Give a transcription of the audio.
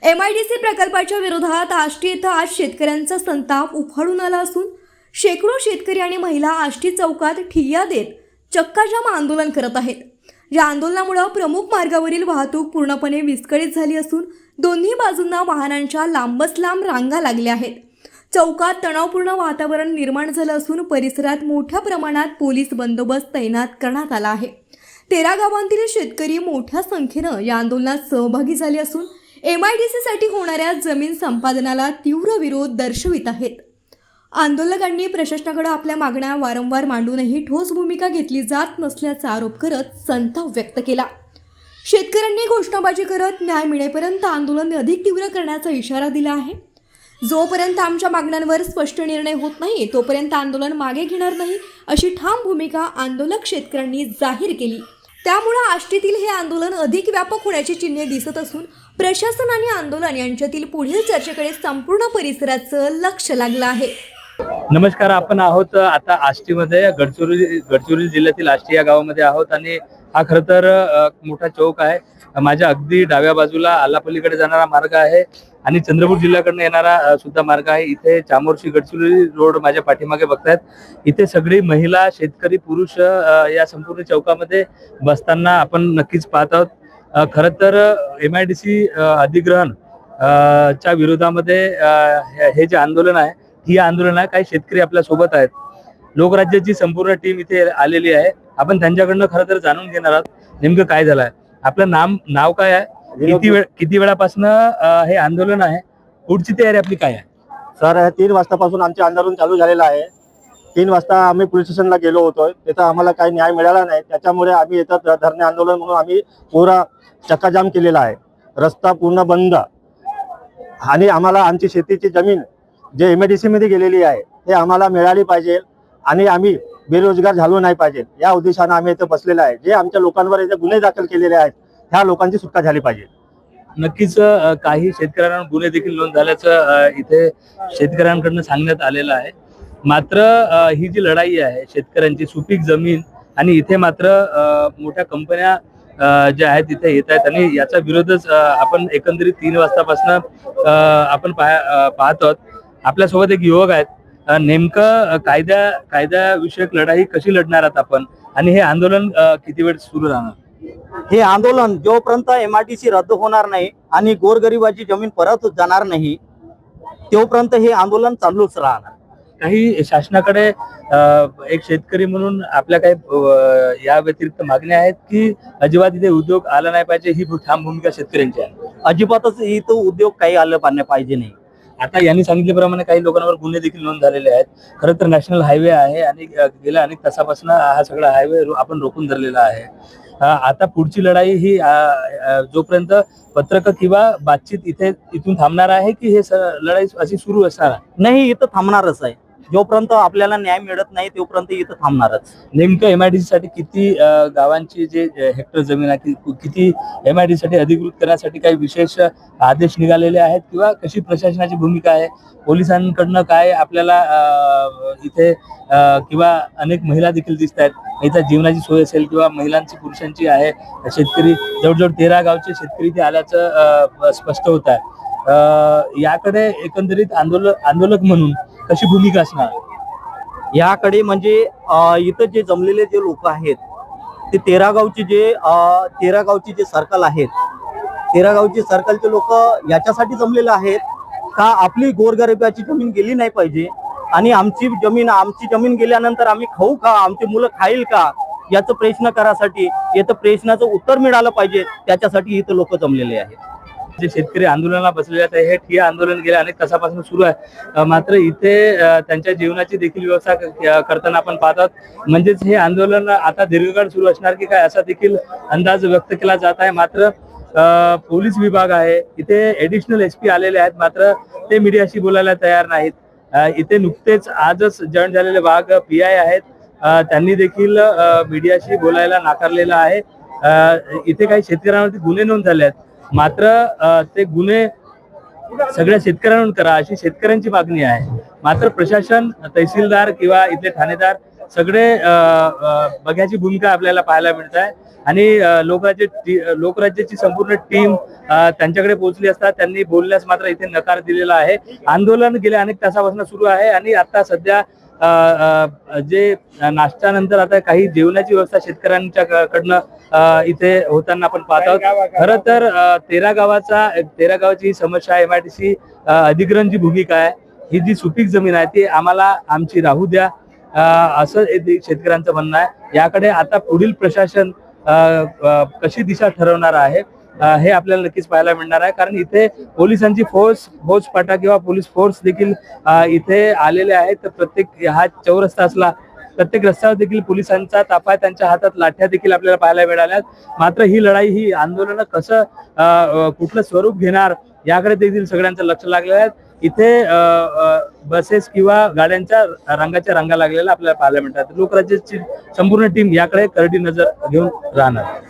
MIDC प्रकल्पाच्या विरोधात आष्टी येथे आज शेतकऱ्यांचा संताप उफाळून आला असून शेकडो शेतकरी आणि महिला आष्टी चौकात ठिय्या देत चक्काजाम आंदोलन करत आहेत। या आंदोलनामुळे प्रमुख मार्गावरील वाहतूक पूर्णपणे विस्कळीत झाली असून दोन्ही बाजूंना वाहनांच्या लांबच लांब रांगा लागल्या आहेत। चौकात तणावपूर्ण वातावरण निर्माण झालं असून परिसरात मोठ्या प्रमाणात पोलीस बंदोबस्त तैनात करण्यात आला आहे। 13 गावांतील शेतकरी मोठ्या संख्येनं या आंदोलनात सहभागी झाले असून MIDC साठी होणाऱ्या जमीन संपादनाला तीव्र विरोध दर्शवित आहेत। आंदोलकांनी प्रशासनाकडे आपल्या मागण्या वारंवार मांडूनही ठोस भूमिका घेतली जात नसल्याचा आरोप करत संताप व्यक्त केला। शेतकऱ्यांनी घोषणाबाजी करत न्याय मिळेपर्यंत आंदोलन अधिक तीव्र करण्याचा इशारा दिला आहे। जोपर्यंत आमच्या मागण्यांवर स्पष्ट निर्णय होत नाही तोपर्यंत आंदोलन मागे घेणार नाही अशी ठाम भूमिका आंदोलक शेतकऱ्यांनी जाहीर केली। त्यामुळे आष्टीतील हे आंदोलन अधिक व्यापक होण्याची चिन्हे दिसत असून प्रशासन आणि आंदोलन यांच्यातील पुढील चर्चेकडे संपूर्ण परिसराचं लक्ष लागलं आहे। नमस्कार, आपण आहोत आता आष्टीमध्ये गडचिरोली जिल्ह्यातील आष्टी या गावामध्ये आहोत आणि हा खरं तर मोठा चौक आहे। माझ्या अगदी डाव्या बाजूला आलापल्लीकडे जाणारा मार्ग आहे आणि चंद्रपूर जिल्ह्याकडून येणारा सुद्धा मार्ग आहे। इथे चामोर्शी गडचिरोली रोड माझ्या पाठीमागे बघतायत। इथे सगळी महिला, शेतकरी, पुरुष या संपूर्ण चौकामध्ये बसताना आपण नक्कीच पाहत आहोत। खरं तर MIDC अधिग्रहण च्या विरोधामध्ये हे जे आंदोलन आहे, ही आंदोलन आहे। काही शेतकरी आपल्या सोबत आहेत। लोकराज्याची संपूर्ण टीम इथे आलेली आहे। आपण त्यांच्याकडनं खरं तर जाणून घेणार आहोत नेमकं काय झालंय। आपलं नाव काय आहे, किती वेळापासून हे आंदोलन आहे, पुढची तयारी आपली काय आहे? सर, 3 वाजतापासून आमचे आंदोलन चालू झालेलं आहे। 3 वाजता आम्ही पोलीस स्टेशनला गेलो होतो, तिथं आम्हाला काही न्याय मिळाला नाही। त्याच्यामुळे आम्ही इथं धरणे आंदोलन म्हणून आम्ही पुरा चक्काजाम केलेला आहे। रस्ता पूर्ण बंद आणि आम्हाला आमची शेतीची जमीन जे MIDC मध्ये गेलेली आहे ते आम्हाला मिळाली पाहिजे आणि आम्ही बेरोजगार झालो नाही पाहिजे या उद्देशाने आम्ही इथे बसलेला आहे। जे आमच्या लोकांवर इथे गुन्हे दाखल केलेले आहेत ह्या लोकांची सुटका झाली पाहिजे। नक्कीच काही शेतकऱ्यांवर गुन्हे देखील नोंद झाल्याचं इथे शेतकऱ्यांकडून सांगण्यात आलेलं आहे। मात्र ही जी लढाई आहे शेतकऱ्यांची, सुपीक जमीन आणि इथे मात्र मोठ्या कंपन्या ज्या आहेत तिथे येत आहेत आणि याचा विरोधच आपण एकंदरीत 3 वाजतापासून आपण पाहत आहोत। आपल्यासोबत एक युवक आहेत। नेमकं कायद्याविषयक लढाई कशी लढणार आहात आपण आणि हे आंदोलन किती वेळ सुरू राहणार? हे आंदोलन जोपर्यंत MIDC रद्द होणार नाही आणि गोरगरिबाची जमीन परत जाणार नाही तोपर्यंत हे आंदोलन चालूच राहणार। काही शासनाकडे एक शेतकरी म्हणून आपल्या काही या व्यतिरिक्त मागण्या आहेत की अजिबात इथे उद्योग आला नाही पाहिजे, ही ठाम भूमिका शेतकऱ्यांची आहे? अजिबातच इथं उद्योग काही आलं पाहिजे नाही। आता यांनी सांगितल्याप्रमाणे काही लोकांवर गुन्हे देखील नोंद झालेले आहेत। खरं तर नॅशनल हायवे आहे आणि गेल्या अनेक तासापासून हा सगळा हायवे आपण रोखून धरलेला आहे। आता पुढची लढाई ही जोपर्यंत पत्रक किंवा बातचीत इथून थांबणार आहे की हे लढाई अशी सुरू असणार नाही, इथं थांबणारच आहे। जोपर्यंत आपल्याला न्याय मिळत नाही तोपर्यंत इथं थांबणारच। नेमकं MIDC साठी किती गावांची जे हेक्टर जमीन आहे किती MIDC साठी अधिकृत करण्यासाठी काही विशेष आदेश निघालेले आहेत किंवा कशी प्रशासनाची भूमिका आहे? पोलिसांकडनं काय आपल्याला इथे किंवा अनेक महिला देखील दिसत आहेत, इथं जीवनाची सोय असेल किंवा महिलांची, पुरुषांची आहे। शेतकरी जवळजवळ 13 गावचे शेतकरी इथे आल्याचं स्पष्ट होत आहे। याकडे एकंदरीत आंदोलक म्हणून कशी भूमिका असणार? याकडे म्हणजे इथं जे जमलेले जे लोक आहेत ते 13 गावची जे सर्कल आहेत, 13 गावची सर्कलचे लोक याच्यासाठी जमलेले आहेत का आपली गोरगरिबाची जमीन गेली नाही पाहिजे आणि आमची जमीन गेल्यानंतर आम्ही खाऊ का, आमची मुलं खाईल का, याचं प्रश्न करासाठी इथं प्रश्नाचं उत्तर मिळालं पाहिजे, त्याच्यासाठी इथं लोक जमलेले आहेत। जे शेतकरी आंदोलनाला बसलेले आहेत हे ठिय्या आंदोलन गेल्या अनेक तासापासून सुरू आहे। मात्र इथे त्यांच्या जीवनाची देखील व्यवस्था करताना आपण पाहतात। म्हणजेच हे आंदोलन आता दीर्घकाळ सुरू असणार की काय असा देखील अंदाज व्यक्त केला जात आहे। मात्र पोलीस विभाग आहे इथे, ऍडिशनल SP आलेले आहेत, मात्र ते मीडियाशी बोलायला तयार नाहीत। इथे नुकतेच आजच जॉईन झालेले वाघ PI आहेत, त्यांनी देखील मीडियाशी बोलायला नाकारलेलं आहे। इथे काही शेतकऱ्यांवरती गुन्हे नोंद झाले आहेत, मात्र ते गुन्हे सगळ्या शेतकऱ्यांवर करा अशी शेतकऱ्यांची मागणी आहे। मात्र प्रशासन, तहसीलदार किंवा इथले ठाणेदार सगळे बघ्याची भूमिका आपल्याला पाहायला मिळत आहे आणि लोकराज्याची संपूर्ण टीम त्यांच्याकडे पोहोचली असता त्यांनी बोलण्यास मात्र इथे नकार दिलेला आहे. आंदोलन गेल्या अनेक तासापासून सुरू आहे आणि आता सध्या जे नाश्त्यानंतर आता काही जेवणाची व्यवस्था शेतकऱ्यांच्या कडनं इथे होताना आपण पाहत आहोत. खरं तर तेरा गावाची ही समस्या MIDC अधिग्रहणची भूमिका आहे. ही जी सुपीक जमीन आहे ती आम्हाला आमची राहू द्या असं शेतकऱ्यांचं म्हणणं आहे. याकडे आता पुढील प्रशासन कशी दिशा ठरवणार आहे हे आपल्याला नक्कीच पाहायला मिळणार आहे. कारण इथे पोलिसांची फौजफाटा किंवा पोलीस फोर्स देखील इथे आलेले आहेत. तर प्रत्येक हा चौरस्ता असला प्रत्येक रस्त्यावर देखील पोलिसांचा ताफा आहे, त्यांच्या हातात लाठ्या देखील आपल्याला पाहायला मिळाल्यात. मात्र ही लढाई ही आंदोलन कसं कुठलं स्वरूप घेणार याकडे देखील सगळ्यांचं लक्ष लागलेलं आहे. इथे बसेस किंवा गाड्यांच्या रंगाच्या रांगा लागलेल्या आपल्याला पाहायला मिळतात. लोकराज्याची संपूर्ण टीम याकडे करडी नजर घेऊन राहणार.